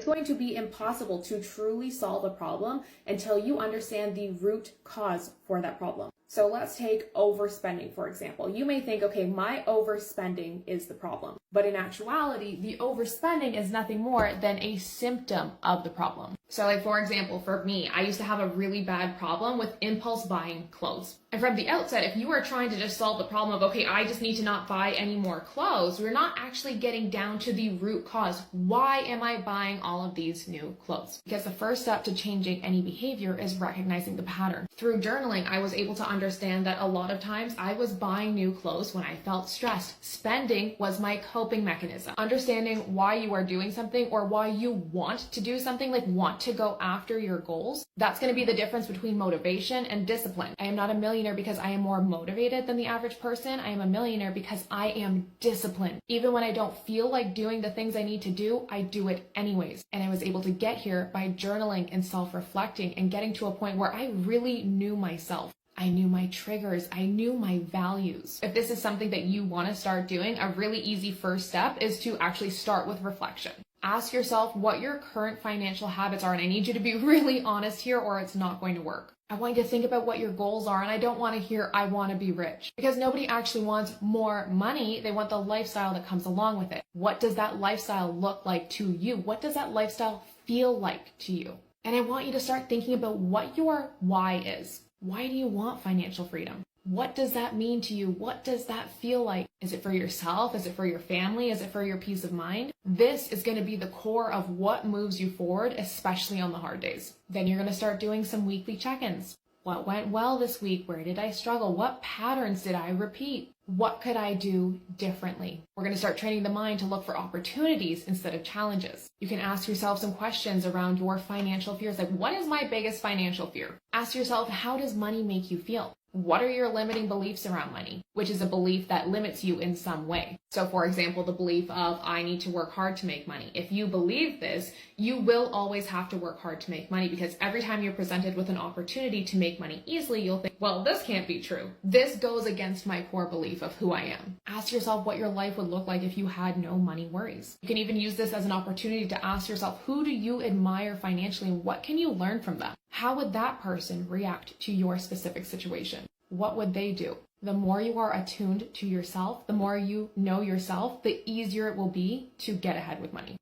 It's going to be impossible to truly solve a problem until you understand the root cause for that problem. So let's take overspending, for example. You may think, okay, my overspending is the problem. But in actuality, the overspending is nothing more than a symptom of the problem. So like, for example, for me, I used to have a really bad problem with impulse buying clothes. And from the outset, if you are trying to just solve the problem of, okay, I just need to not buy any more clothes, you're not actually getting down to the root cause. Why am I buying all of these new clothes? Because the first step to changing any behavior is recognizing the pattern. Through journaling, I was able to understand that a lot of times I was buying new clothes when I felt stressed. Spending was my coping mechanism. Understanding why you are doing something or why you want to do something, like want to go after your goals, that's going to be the difference between motivation and discipline. I am not a millionaire because I am more motivated than the average person. I am a millionaire because I am disciplined. Even when I don't feel like doing the things I need to do, I do it anyways. And I was able to get here by journaling and self-reflecting and getting to a point where I really knew myself. I knew my triggers. I knew my values. If this is something that you want to start doing, a really easy first step is to actually start with reflection. Ask yourself what your current financial habits are, and I need you to be really honest here or it's not going to work. I want you to think about what your goals are, and I don't want to hear, I want to be rich, because nobody actually wants more money. They want the lifestyle that comes along with it. What does that lifestyle look like to you? What does that lifestyle feel like to you? And I want you to start thinking about what your why is. Why do you want financial freedom? What does that mean to you? What does that feel like? Is it for yourself? Is it for your family? Is it for your peace of mind? This is going to be the core of what moves you forward, especially on the hard days. Then you're going to start doing some weekly check-ins. What went well this week? Where did I struggle? What patterns did I repeat? What could I do differently? We're going to start training the mind to look for opportunities instead of challenges. You can ask yourself some questions around your financial fears, like, what is my biggest financial fear? Ask yourself, how does money make you feel? What are your limiting beliefs around money? Which is a belief that limits you in some way. So for example, the belief of, I need to work hard to make money. If you believe this, you will always have to work hard to make money, because every time you're presented with an opportunity to make money easily, you'll think, well, this can't be true. This goes against my core belief of who I am. Ask yourself what your life would look like if you had no money worries. You can even use this as an opportunity to ask yourself, who do you admire financially? What can you learn from them? How would that person react to your specific situation? What would they do? The more you are attuned to yourself, the more you know yourself, the easier it will be to get ahead with money.